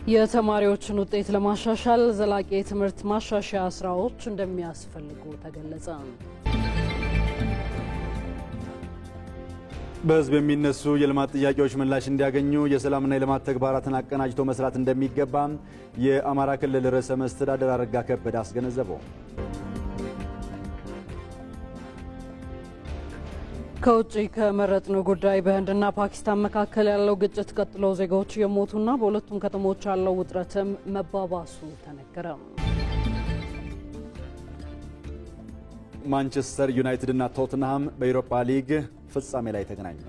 የተማሪዎችን ውጤት ለማሻሻል ዘላቂ የትምህርት ማሻሻያ ስራዎች እንደሚያስፈልጉ ተገለጸ። በህዝብ የሚነሱ የልማት ጥያቄዎች ምላሽ እንዲያገኙ የሰላምና የልማት ተግባራትን አቀናጅቶ መስራት እንደሚገባ የአማራ ክልል ርዕሰ መስተዳድር አረጋ ከበደ አስገነዘቡ። ከውጪ ከመረጥነው ጉዳይ በህንድና ፓኪስታን መካከል ያለው ግጭት ቀጥሎ ዜጎች የሞቱና በሁለቱም ከተሞች ያለው ውጥረትም መባባሱ ተነገረ። ማንቸስተር ዩናይትድ እና ቶተንሃም በዩሮፓ ሊግ ፍጻሜ ላይ ተገናኙ።